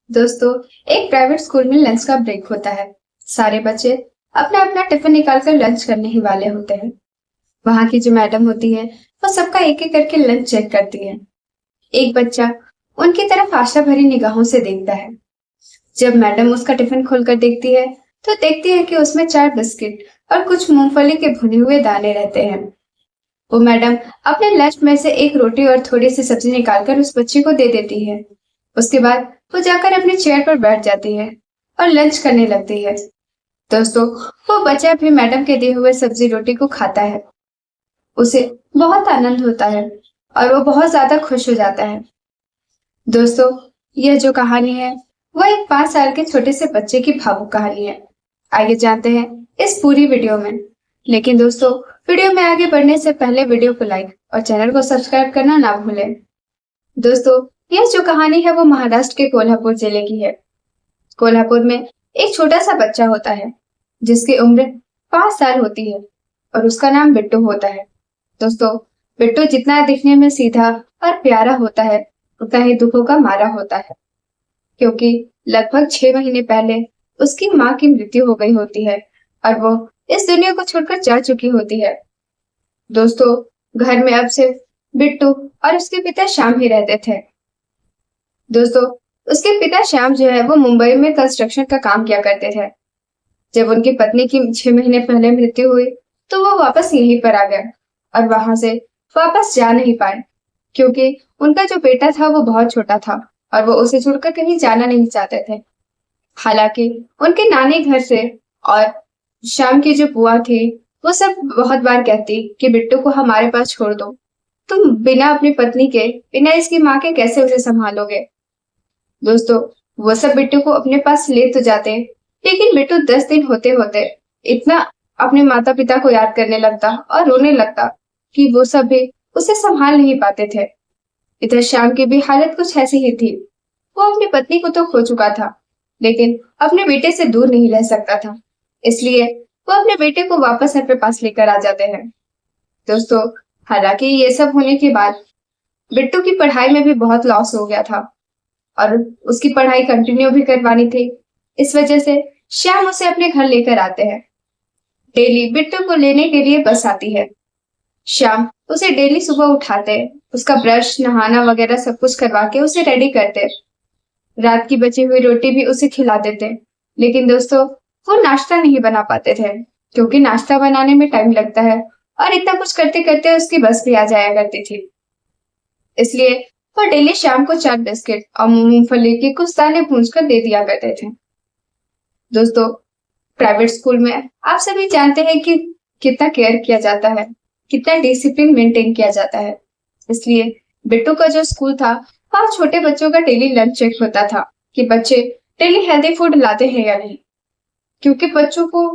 दोस्तों, एक private school में लंच का ब्रेक होता है। सारे बच्चे अपना अपना टिफिन निकालकर लंच करने ही वाले होते हैं। वहां की जो मैडम होती है, वो सबका एक एक करके लंच चेक करती है। एक बच्चा उनकी तरफ आशा भरी निगाहों से देखता है। जब मैडम उसका टिफिन खोलकर देखती है, तो देखती है कि उसमें 4 बिस्किट और कुछ मूंगफली के भुने हुए दाने रहते हैं। वो मैडम अपने लंच में से एक रोटी और थोड़ी सी सब्जी निकालकर उस बच्चे को दे देती है। उसके बाद वो जाकर अपनी चेयर पर बैठ जाती है और लंच करने लगती है। दोस्तों, वो बच्चा भी मैडम के दिए हुए सब्जी रोटी को खाता है। उसे बहुत आनंद होता है और वो बहुत ज्यादा खुश हो जाता है। दोस्तों, यह जो कहानी है, वह एक 5 साल के छोटे से बच्चे की भावुक कहानी है। आइए जानते हैं इस पूरी वीडियो में। लेकिन दोस्तों, वीडियो में आगे बढ़ने से पहले वीडियो को लाइक और चैनल को सब्सक्राइब करना ना भूलें। दोस्तों, यह जो कहानी है वो महाराष्ट्र के कोल्हापुर जिले की है। कोल्हापुर में एक छोटा सा बच्चा होता है जिसकी उम्र 5 साल होती है और उसका नाम बिट्टू होता है। दोस्तों, बिट्टू जितना दिखने में सीधा और प्यारा होता है, उतना ही दुखों का मारा होता है, क्योंकि लगभग 6 महीने पहले उसकी माँ की मृत्यु हो गई होती है और वो इस दुनिया को छोड़कर जा चुकी होती है। दोस्तों, घर में अब सिर्फ बिट्टू और उसके पिता श्याम ही रहते थे। दोस्तों, उसके पिता श्याम जो है वो मुंबई में कंस्ट्रक्शन का काम किया करते थे। जब उनकी पत्नी की 6 महीने पहले मृत्यु हुई, तो वो वापस यहीं पर आ गए और वहां से वापस जा नहीं पाए, क्योंकि उनका जो बेटा था वो बहुत छोटा था और वो उसे छोड़कर कहीं जाना नहीं चाहते थे। हालांकि उनके नानी घर से और श्याम की जो बुआ थी, वो सब बहुत बार कहती कि बिट्टू को हमारे पास छोड़ दो। तुम बिना अपनी पत्नी के, बिना इसकी माँ के कैसे उसे संभालोगे। दोस्तों, वो सब बिट्टू को अपने पास ले तो जाते, लेकिन बिट्टू 10 दिन होते होते इतना अपने माता पिता को याद करने लगता और रोने लगता कि वो सब भी उसे संभाल नहीं पाते थे। इधर श्याम की भी हालत कुछ ऐसी ही थी। वो अपनी पत्नी को तो खो चुका था, लेकिन अपने बेटे से दूर नहीं रह सकता था। इसलिए वो अपने बेटे को वापस अपने पास लेकर आ जाते हैं। दोस्तों, हालांकि ये सब होने के बाद बिट्टू की पढ़ाई में भी बहुत लॉस हो गया था और उसकी पढ़ाई कंटिन्यू भी करवानी थी। इस वजह से श्याम उसे अपने घर लेकर आते हैं। डेली बिट्टू को लेने के लिए बस आती है। श्याम उसे डेली सुबह उठाते, उसका ब्रश, नहाना वगैरह सब कुछ करवा के उसे रेडी करते। रात की बची हुई रोटी भी उसे खिला देते। लेकिन दोस्तों, वो नाश्ता नहीं बना पाते थे, क्योंकि नाश्ता बनाने में टाइम लगता है और इतना कुछ करते करते उसकी बस भी आ जाया करती थी। इसलिए वो डेली शाम को 4 बिस्किट और मूंगफली के कुछ दाने भून कर दे दिया करते थे। दोस्तों, प्राइवेट स्कूल में आप सभी जानते हैं कि कितना केयर किया जाता है, कितना डिसिप्लिन मेंटेन किया जाता है। इसलिए बिट्टू का जो स्कूल था, वहाँ छोटे बच्चों का डेली लंच चेक होता था कि बच्चे डेली हेल्दी फूड लाते हैं या नहीं, क्योंकि बच्चों को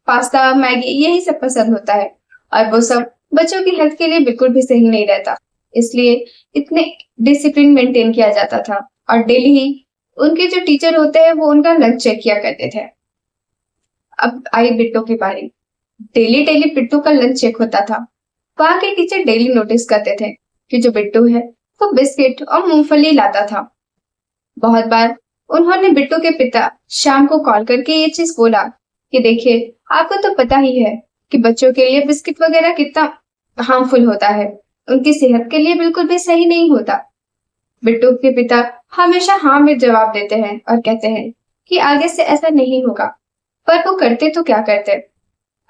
पास्ता, मैगी यही सब पसंद होता है और वो सब बच्चों की हेल्थ के लिए बिल्कुल भी सही नहीं रहता। इसलिए इतने डिसिप्लिन मेंटेन किया जाता था और डेली ही उनके जो टीचर होते हैं वो उनका लंच चेक किया करते थे। अब आई बिट्टू की बारी। डेली डेली बिट्टू का लंच चेक होता था। वहां के टीचर डेली नोटिस करते थे कि जो बिट्टू है वो बिस्किट और मूंगफली लाता था। बहुत बार उन्होंने बिट्टू के पिता श्याम को कॉल करके ये चीज बोला कि देखिए, आपको तो पता ही है कि बच्चों के लिए बिस्किट वगैरह कितना हार्मफुल होता है, उनकी सेहत के लिए बिल्कुल भी सही नहीं होता। बिट्टू के पिता हमेशा हाँ में जवाब देते हैं और कहते हैं कि आगे से ऐसा नहीं होगा, पर वो करते तो क्या करते,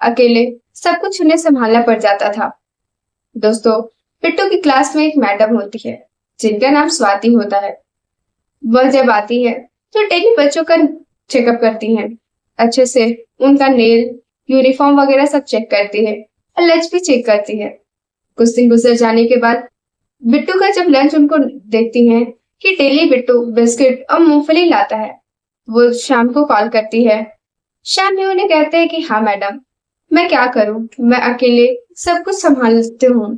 अकेले सब कुछ उन्हें संभालना पड़ जाता था। दोस्तों, बिट्टू की क्लास में एक मैडम होती है जिनका नाम स्वाति होता है। वह जब आती है तो डेली बच्चों का चेकअप करती हैं, अच्छे से उनका नेल, यूनिफॉर्म वगैरह सब चेक करती है और लंच भी चेक करती है। कुछ दिन गुजर जाने के बाद बिट्टू का जब लंच उनको देखती हैं कि डेली बिट्टू बिस्किट और मूंगफली लाता है, वो शाम को कॉल करती है। शाम में उन्हें कहते हैं कि हाँ मैडम, मैं क्या करूं, मैं अकेले सब कुछ संभालती हूँ।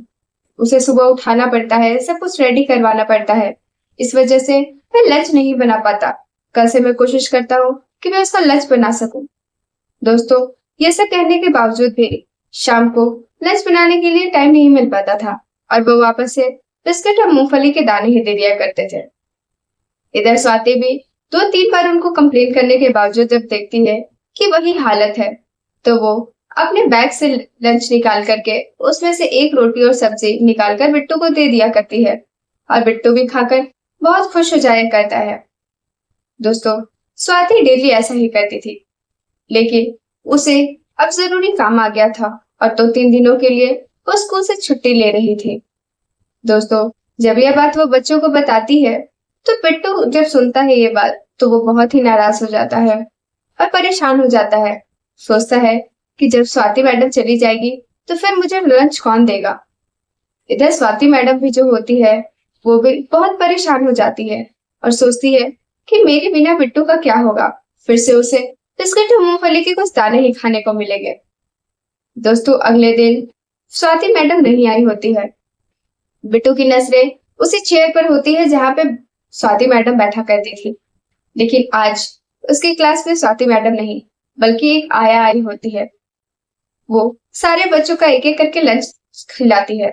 उसे सुबह उठाना पड़ता है, सब कुछ रेडी करवाना पड़ता है, इस वजह से मैं लंच नहीं बना पाता। कल से मैं कोशिश करता हूँ कि मैं उसका लंच बना सकूं। दोस्तों, ये सब कहने के बावजूद भी शाम को लंच बनाने के लिए टाइम नहीं मिल पाता था और वो वापस से बिस्किट और मूंगफली के दाने ही दे दिया करते थे। इधर स्वाति भी 2-3 बार उनको कंप्लेन करने के बावजूद जब देखती है कि वही हालत है, तो वो अपने बैग से लंच निकाल करके उसमें से एक रोटी और सब्जी निकाल कर बिट्टू को दे दिया करती है और बिट्टू भी खाकर बहुत खुश हो जाया करता है। दोस्तों, स्वाति डेली ऐसा ही करती थी, लेकिन उसे अब जरूरी काम आ गया था और 2-3 दिनों के लिए वो स्कूल से छुट्टी ले रही थी। दोस्तों, जब यह बात वो बच्चों को बताती है, तो बिट्टू जब सुनता है ये बात, तो वो बहुत ही नाराज हो जाता है और परेशान हो जाता है। सोचता है कि जब स्वाति मैडम चली जाएगी, तो फिर मुझे लंच कौन देगा। इधर स्वाति मैडम भी जो होती है, वो भी बहुत परेशान हो जाती है और सोचती है कि मेरे बिना बिट्टू का क्या होगा। फिर से उसे बिस्किट और मूंगफली के कुछ दाने ही खाने को मिलेंगे। दोस्तों, अगले दिन स्वाति मैडम नहीं आई होती है। बिट्टू की नजरें उसी चेयर पर होती है जहां पे स्वाति मैडम बैठा करती थी, लेकिन आज उसकी क्लास में स्वाति मैडम नहीं, बल्कि एक आया आई होती है। वो सारे बच्चों का एक एक करके लंच खिलाती है।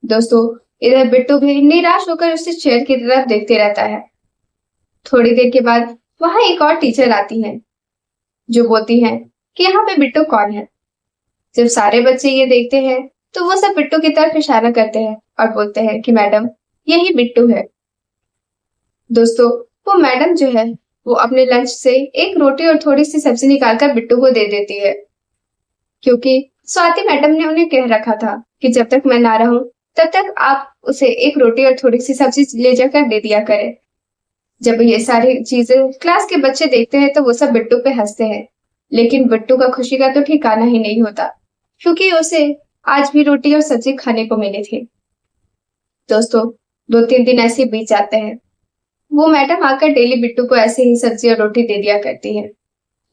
दोस्तों, इधर बिट्टू भी निराश होकर उसी चेयर की तरफ देखते रहता है। थोड़ी देर के बाद वहां एक और टीचर आती है, जो बोलती है कि यहाँ पे बिट्टू कौन है। जब सारे बच्चे ये देखते हैं, तो वो सब बिट्टू की तरफ इशारा करते हैं और बोलते हैं कि मैडम, यही बिट्टू है। दोस्तों, वो मैडम जो है, वो अपने लंच से एक रोटी और थोड़ी सी सब्जी निकालकर बिट्टू को दे देती है, क्योंकि स्वाति मैडम ने उन्हें कह रखा था कि जब तक मैं ना रहूं, तब तक आप उसे एक रोटी और थोड़ी सी सब्जी ले जाकर दे दिया करें। जब ये सारी चीजें क्लास के बच्चे देखते हैं, तो वो सब बिट्टू पे हंसते हैं, लेकिन बिट्टू का खुशी का तो ठिकाना ही नहीं होता, क्योंकि उसे आज भी रोटी और सब्जी खाने को मिली थी। दोस्तों, 2-3 दिन ऐसे बीत जाते हैं। वो मैडम आकर डेली बिट्टू को ऐसे ही सब्जी और रोटी दे दिया करती है,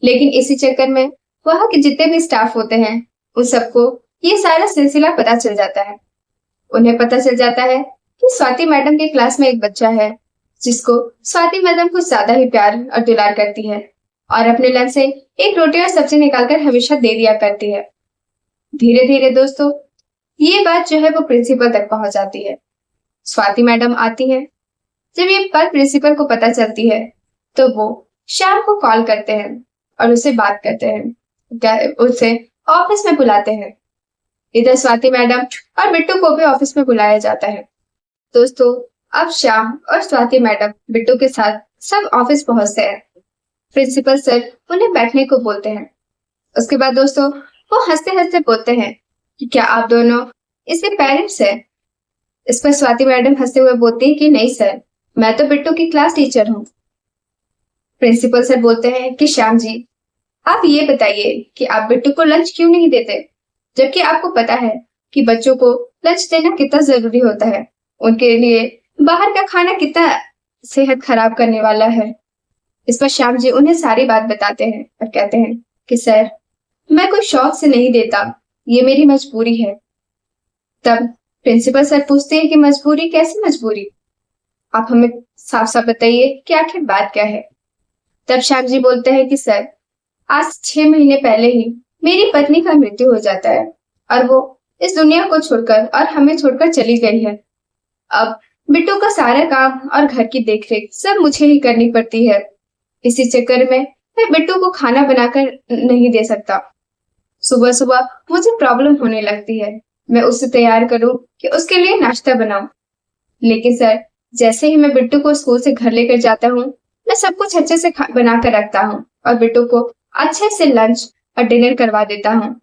लेकिन इसी चक्कर में वहां के जितने भी स्टाफ होते हैं, उन सबको ये सारा सिलसिला पता चल जाता है। उन्हें पता चल जाता है कि स्वाति मैडम के क्लास में एक बच्चा है, जिसको स्वाति मैडम कुछ ज्यादा ही प्यार और दुलार करती है और अपने लंच से एक रोटी और सब्जी निकालकर हमेशा दे दिया करती है। धीरे धीरे दोस्तों, ये बात जो है वो प्रिंसिपल तक पहुंच जाती है। स्वाति मैडम आती है। जब ये बात प्रिंसिपल को पता चलती है, तो वो श्याम को कॉल करते हैं और उससे बात करते हैं, उसे ऑफिस में बुलाते हैं। इधर स्वाति मैडम और बिट्टू को भी ऑफिस में बुलाया जाता है। दोस्तों, अब श्याम और स्वाति मैडम बिट्टू के साथ सब ऑफिस पहुंचते हैं। प्रिंसिपल सर उन्हें बैठने को बोलते हैं। उसके बाद दोस्तों, वो हंसते हंसते बोलते हैं कि क्या आप दोनों इसके पेरेंट्स हैं। इस पर स्वाति मैडम हंसते हुए बोलती है कि नहीं सर, मैं तो बिट्टू की क्लास टीचर हूँ। प्रिंसिपल सर बोलते हैं कि श्याम जी, आप ये बताइए कि आप बिट्टू को लंच क्यों नहीं देते, जबकि आपको पता है कि बच्चों को लंच देना कितना जरूरी होता है। उनके लिए बाहर का खाना कितना सेहत खराब करने वाला है। इस पर श्याम जी उन्हें सारी बात बताते हैं और कहते हैं कि सर, मैं कोई शौक से नहीं देता, ये मेरी मजबूरी है। तब प्रिंसिपल सर पूछते हैं कि मजबूरी, कैसी मजबूरी, आप हमें साफ साफ बताइए कि आखिर बात क्या है। तब श्याम जी बोलते हैं कि सर, आज 6 महीने पहले ही मेरी पत्नी का मृत्यु हो जाता है और वो इस दुनिया को छोड़कर और हमें छोड़कर चली गई है। अब बिट्टू का सारा काम और घर की देखरेख सब मुझे ही करनी पड़ती है। इसी चक्कर में मैं बिट्टू को खाना बनाकर नहीं दे सकता। सुबह सुबह मुझे प्रॉब्लम होने लगती है, मैं उसे तैयार करूं कि उसके लिए नाश्ता बनाऊं। लेकिन सर, जैसे ही मैं बिट्टू को स्कूल से घर लेकर जाता हूँ, मैं सब कुछ अच्छे से बना कर रखता हूँ और बिट्टू को अच्छे से लंच और डिनर करवा देता हूँ।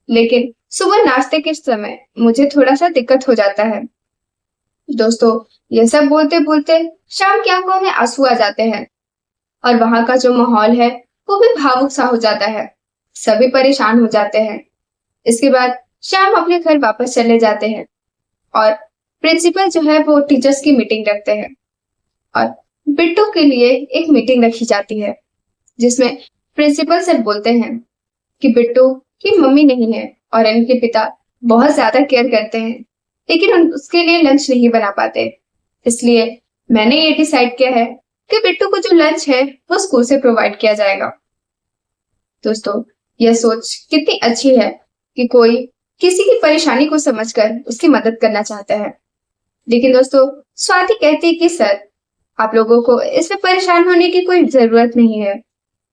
लेकिन सुबह नाश्ते के समय मुझे थोड़ा सा दिक्कत हो जाता है। दोस्तों, ये सब बोलते बोलते शाम की आंखों में आंसू आ जाते हैं और वहां का जो माहौल है वो भी भावुक सा हो जाता है। सभी परेशान हो जाते हैं। इसके बाद शाम अपने घर वापस चले जाते हैं और प्रिंसिपल जो है वो टीचर्स की मीटिंग रखते हैं और बिट्टू के लिए एक मीटिंग रखी जाती है, जिसमें प्रिंसिपल सर बोलते हैं कि बिट्टू की मम्मी नहीं है और इनके पिता बहुत ज्यादा केयर करते हैं, लेकिन उसके लिए लंच नहीं बना पाते। इसलिए मैंने ये डिसाइड किया है कि बिट्टू को जो लंच है वो स्कूल से प्रोवाइड किया जाएगा। दोस्तों, यह सोच कितनी अच्छी है कि कोई किसी की परेशानी को समझकर उसकी मदद करना चाहता है। लेकिन दोस्तों, स्वाति कहती है कि सर, आप लोगों को इसमें परेशान होने की कोई जरूरत नहीं है।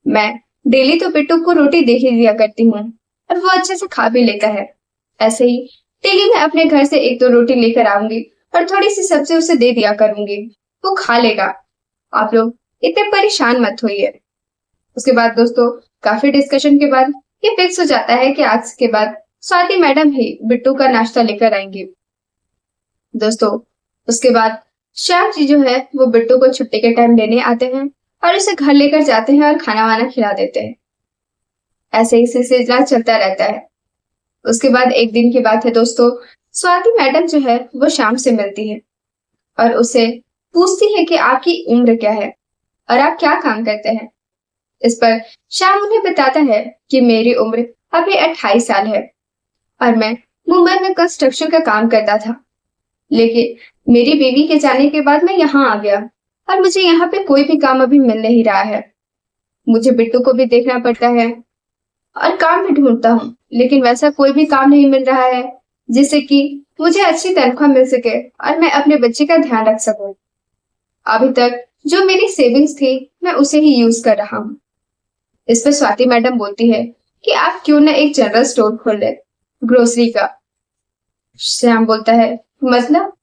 मैं डेली तो बिट्टू को रोटी दे ही दिया करती हूँ और वो अच्छे से खा भी लेता है। ऐसे ही डेली मैं अपने घर से एक दो रोटी लेकर आऊंगी और थोड़ी सी सब्जी उसे दे दिया करूंगी, वो खा लेगा। आप लोग इतने परेशान मत होइए। उसके बाद दोस्तों काफी डिस्कशन के बाद ये फिक्स हो जाता है कि आज के बाद स्वाति मैडम ही बिट्टू का नाश्ता लेकर आएंगी। दोस्तों उसके बाद श्याम जी जो है वो बिट्टू को छुट्टी के टाइम लेने आते हैं और उसे घर लेकर जाते हैं और खाना वाना खिला देते हैं। ऐसे ही सिलसिला चलता रहता है। उसके बाद एक दिन की बात है दोस्तों, स्वाति मैडम जो है वो श्याम से मिलती है और उसे पूछती है कि आपकी उम्र क्या है और आप क्या काम करते हैं। इस पर श्याम उन्हें बताता है कि मेरी उम्र अभी 28 साल है और मैं मुंबई में कंस्ट्रक्शन का काम करता था, लेकिन मेरी बीवी के जाने के बाद मैं यहाँ आ गया और मुझे यहाँ पे कोई भी काम अभी मिल नहीं रहा है। मुझे बिट्टू को भी देखना पड़ता है और काम भी ढूंढता हूँ, लेकिन वैसा कोई भी काम नहीं मिल रहा है जिससे कि मुझे अच्छी तनख्वाह मिल सके और मैं अपने बच्चे का ध्यान रख सकूं। अभी तक जो मेरी सेविंग्स थी मैं उसे ही यूज कर रहा हूँ। इस पर स्वाति मैडम बोलती है कि आप क्यों ना एक जनरल स्टोर खोल ले, ग्रोसरी का। श्याम बोलता है मतलब?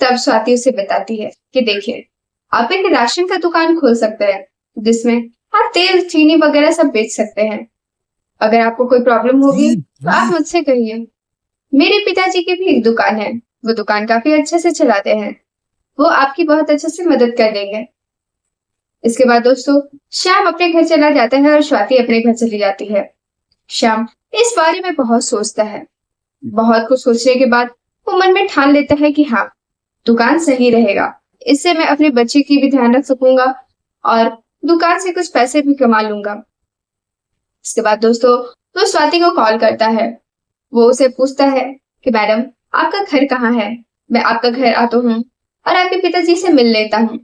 तब स्वाति उसे बताती है कि देखिए आप एक राशन का दुकान खोल सकते हैं जिसमें आप तेल चीनी वगैरह सब बेच सकते हैं। अगर आपको कोई प्रॉब्लम होगी तो आप मुझसे कहिए। मेरे पिताजी की भी एक दुकान है, वो दुकान काफी अच्छे से चलाते हैं, वो आपकी बहुत अच्छे से मदद कर देंगे। इसके बाद दोस्तों श्याम अपने घर चला जाता है और स्वाति अपने घर चली जाती है। श्याम इस बारे में बहुत सोचता है। बहुत कुछ सोचने के बाद वो मन में ठान लेता है कि हाँ दुकान सही रहेगा, इससे मैं अपने बच्चे की भी ध्यान रख सकूंगा और दुकान से कुछ पैसे भी कमा लूंगा। इसके बाद दोस्तों वो स्वाति को कॉल करता है। वो उसे पूछता है कि मैडम आपका घर कहाँ है, मैं आपका घर आता हूँ और आपके पिताजी से मिल लेता हूँ।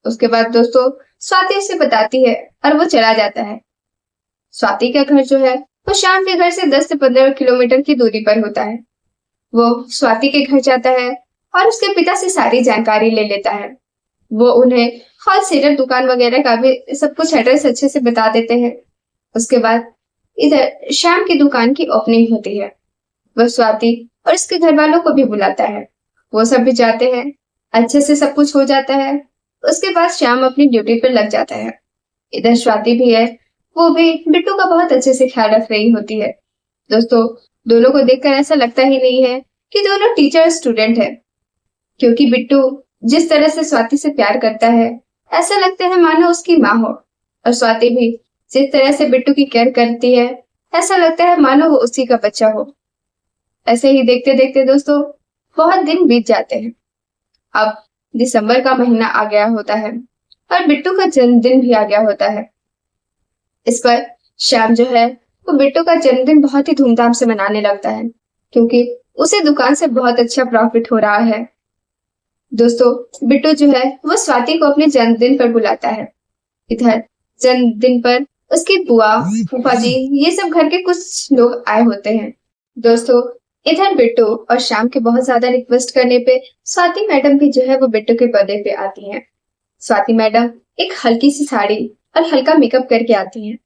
उसके बाद दोस्तों स्वाति उसे बताती है और वो चला जाता है। स्वाति का घर जो है वो श्याम के घर से 10 से 15 किलोमीटर की दूरी पर होता है। वो स्वाति के घर जाता है और उसके पिता से सारी जानकारी ले लेता है। वो उन्हें होलसेलर दुकान वगैरह का भी सब कुछ एड्रेस अच्छे से बता देते हैं। उसके बाद इधर श्याम की दुकान की ओपनिंग होती है। वह स्वाति और उसके घर वालों को भी बुलाता है। वो सब भी जाते हैं, अच्छे से सब कुछ हो जाता है। उसके बाद श्याम अपनी ड्यूटी पर लग जाता है। इधर स्वाति भी है, वो भी बिट्टू का बहुत अच्छे से ख्याल रख रही होती है। दोस्तों दोनों को देखकर ऐसा लगता ही नहीं है कि दोनों टीचर स्टूडेंट है, क्योंकि बिट्टू जिस तरह से स्वाति से प्यार करता है ऐसा लगता है मानो उसकी माँ हो, और स्वाति भी जिस तरह से बिट्टू की केयर करती है ऐसा लगता है मानो वो उसी का बच्चा हो। ऐसे ही देखते देखते दोस्तों बहुत दिन बीत जाते हैं। अब दिसंबर का महीना आ गया होता है और बिट्टू का जन्मदिन भी आ गया होता है। इस पर श्याम जो है वो बिट्टू का जन्मदिन बहुत ही धूमधाम से मनाने लगता है, क्योंकि उसे दुकान से बहुत अच्छा प्रॉफिट हो रहा है। दोस्तों बिट्टू जो है वो स्वाति को अपने जन्मदिन पर बुलाता है। इधर जन्मदिन पर उसकी बुआ फूफा जी ये सब घर के कुछ लोग आए होते हैं। दोस्तों इधर बिट्टू और श्याम के बहुत ज्यादा रिक्वेस्ट करने पे स्वाति मैडम भी जो है वो बिट्टू के बर्थडे पे आती हैं। स्वाति मैडम एक हल्की सी साड़ी और हल्का मेकअप करके आती हैं।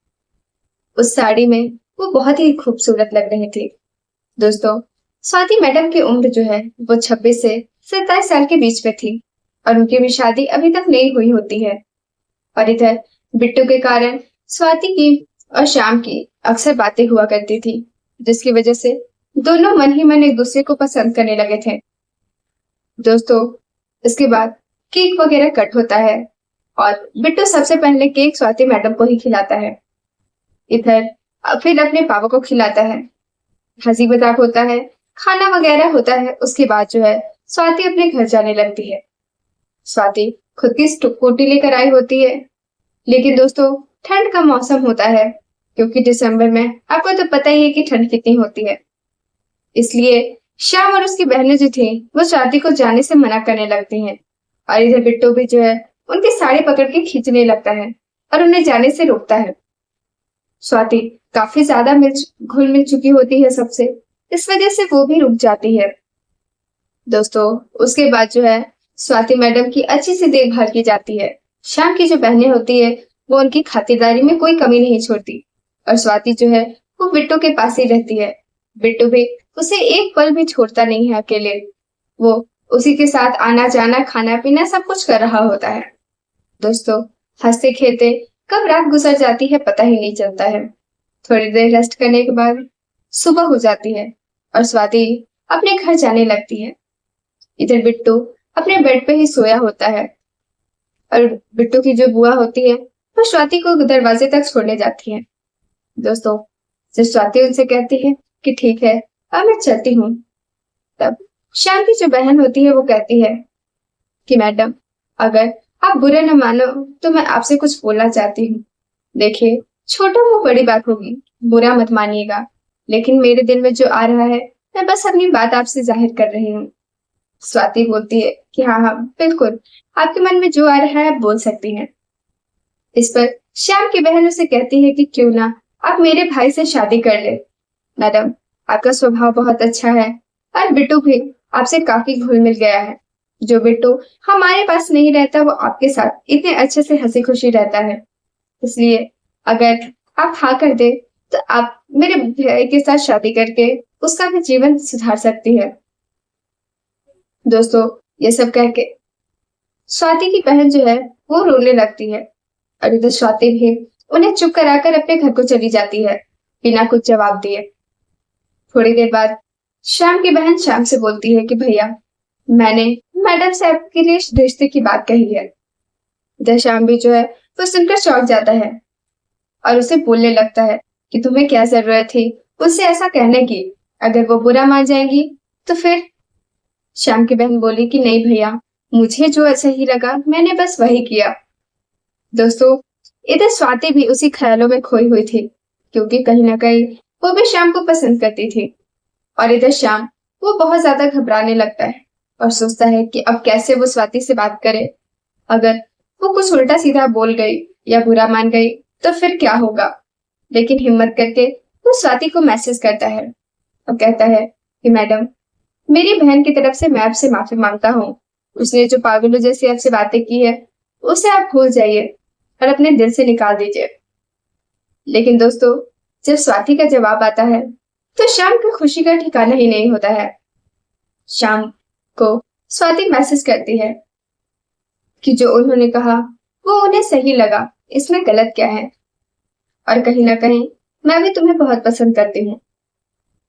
उस साड़ी में वो बहुत ही खूबसूरत लग रही थी। दोस्तों स्वाति मैडम की उम्र जो है वो 26 से 27 साल के बीच में थी और उनकी भी शादी अभी तक नहीं हुई होती है। और इधर बिट्टू के कारण स्वाति की और श्याम की अक्सर बातें हुआ करती थी, जिसकी वजह से दोनों मन ही मन एक दूसरे को पसंद करने लगे थे। दोस्तों इसके बाद केक वगैरह कट होता है और बिट्टू सबसे पहले केक स्वाति मैडम को ही खिलाता है। इधर फिर अपने पापा को खिलाता है, हंसी मजाक होता है, खाना वगैरह होता है। उसके बाद जो है स्वाति अपने घर जाने लगती है। स्वाति खुद की स्कूटी लेकर आई होती है, लेकिन दोस्तों ठंड का मौसम होता है, क्योंकि दिसंबर में आपको तो पता ही है कि ठंड कितनी होती है। इसलिए श्याम और उसकी बहनें जो थी वो स्वाति को जाने से मना करने लगती हैं और इधर बिट्टू भी जो है उनकी साड़ी पकड़ के खींचने लगता है और उन्हें जाने से रोकता है। स्वाति काफी ज्यादा घुल मिल चुकी होती है सबसे, इस वजह से वो भी रुक जाती है। दोस्तों उसके बाद जो है स्वाति मैडम की अच्छी से देखभाल की जाती है। श्याम की जो बहनें होती है वो उनकी खातिरदारी में कोई कमी नहीं छोड़ती और स्वाति जो है वो बिट्टू के पास ही रहती है। बिट्टू भी उसे एक पल भी छोड़ता नहीं है अकेले। वो उसी के साथ आना जाना खाना पीना सब कुछ कर रहा होता है। दोस्तों, हंसते खेलते कब रात गुजर जाती है पता ही नहीं चलता है। थोड़ी देर रेस्ट करने के बाद सुबह हो जाती है और स्वाति अपने घर जाने लगती है। इधर बिट्टू अपने बेड पे ही सोया होता है और बिट्टू की जो बुआ होती है वो स्वाति को दरवाजे तक छोड़ने जाती है। दोस्तों, जब स्वाति उनसे कहती है कि ठीक है अब मैं चलती हूँ, तब श्याम की जो बहन होती है वो कहती है कि मैडम, अगर आप बुरा न मानो तो मैं आपसे कुछ बोलना चाहती हूँ। देखिए, छोटा वो बड़ी बात होगी, बुरा मत मानिएगा, लेकिन मेरे दिल में जो आ रहा है मैं बस अपनी बात आपसे जाहिर कर रही हूँ। स्वाति बोलती है कि हाँ हाँ बिल्कुल, आपके मन में जो आ रहा है आप बोल सकती हैं। इस पर श्याम की बहन उसे कहती है कि क्यों ना आप मेरे भाई से शादी कर ले। मैडम, आपका स्वभाव बहुत अच्छा है और बिट्टू भी आपसे काफी घुल मिल गया है। जो बिट्टू हमारे पास नहीं रहता वो आपके साथ इतने अच्छे से हंसी खुशी रहता है। इसलिए अगर आप हाँ कर दे तो आप मेरे भाई के साथ शादी करके उसका भी जीवन सुधार सकती है। दोस्तों, ये सब कह के स्वाति की बहन जो है वो रोने लगती है और इधर स्वाति भी उन्हें चुप कराकर अपने घर को चली जाती है बिना कुछ जवाब दिए। थोड़ी देर बाद श्याम की बहन श्याम से बोलती है कि भैया, मैंने मैडम साहब के लिए रिश्ते की बात कही है। इधर श्याम भी जो है वो सुनकर चौंक जाता है और उसे बोलने लगता है कि तुम्हें क्या जरूरत थी उससे ऐसा कहने की, अगर वो बुरा मान जाएंगी तो फिर। श्याम की बहन बोली कि नहीं भैया, मुझे जो अच्छा ही लगा मैंने बस वही किया। दोस्तों, इधर स्वाति भी उसी ख्यालों में खोई हुई थी क्योंकि कहीं ना कहीं वो भी श्याम को पसंद करती थी। और इधर श्याम वो बहुत ज्यादा घबराने लगता है और सोचता है कि अब कैसे वो स्वाति से बात करे। अगर वो कुछ उल्टा सीधा बोल गई या बुरा मान गई तो फिर क्या होगा। लेकिन हिम्मत करके वो स्वाति को मैसेज करता है और कहता है कि मैडम, मेरी बहन की तरफ से मैं आपसे माफी मांगता हूँ। उसने जो पागलों जैसी आपसे बातें की है उसे आप भूल जाइए और अपने दिल से निकाल दीजिए। लेकिन दोस्तों, जब स्वाति का जवाब आता है तो श्याम की खुशी का ठिकाना ही नहीं होता है। शाम को स्वाति मैसेज करती है कि जो उन्होंने कहा वो उन्हें सही लगा, इसमें गलत क्या है, और कहीं ना कहीं मैं भी तुम्हें बहुत पसंद करती हूँ।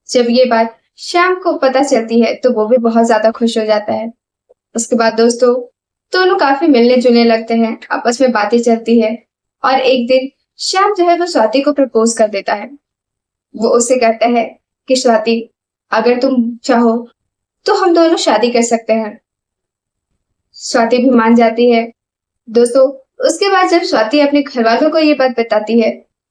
जब ये बात श्याम को पता चलती है तो वो भी बहुत ज्यादा खुश हो जाता है। उसके बाद दोस्तों, दोनों काफी मिलने जुलने लगते हैं, आपस में बातें चलती है और एक दिन श्याम जो है वो स्वाति को प्रपोज कर देता है। वो उससे कहता है कि स्वाति, अगर तुम चाहो तो हम दोनों शादी कर सकते हैं। स्वाति भी मान जाती है। दोस्तों, उसके बाद जब स्वाति अपने घर वालों को ये बात बताती है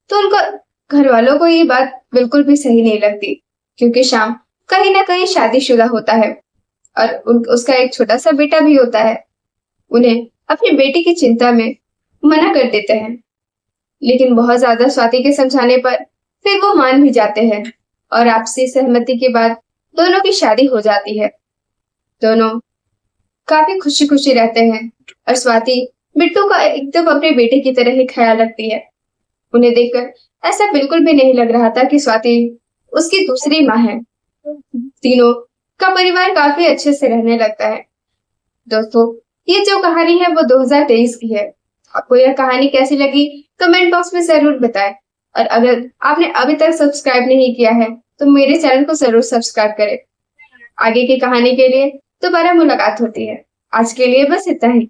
तो उनका घर वालों को ये बात बिल्कुल भी सही नहीं लगती क्योंकि श्याम कहीं ना कहीं शादीशुदा होता है और उसका एक छोटा सा बेटा भी होता है। उन्हें अपनी बेटी की चिंता में मना कर देते हैं, लेकिन बहुत ज्यादा स्वाति के समझाने पर फिर वो मान भी जाते हैं और आपसी सहमति के बाद दोनों की शादी हो जाती है। दोनों काफी खुशी खुशी रहते हैं और स्वाति बिट्टू का एकदम अपने बेटे की तरह ही ख्याल रखती है। उन्हें देखकर ऐसा बिल्कुल भी नहीं लग रहा था कि स्वाति उसकी दूसरी माँ है। तीनों का परिवार काफी अच्छे से रहने लगता है। दोस्तों, ये जो कहानी है वो 2023 की है। आपको यह कहानी कैसी लगी कमेंट बॉक्स में जरूर बताएं और अगर आपने अभी तक सब्सक्राइब नहीं किया है तो मेरे चैनल को जरूर सब्सक्राइब करें। आगे की कहानी के लिए दोबारा मुलाकात होती है। आज के लिए बस इतना ही।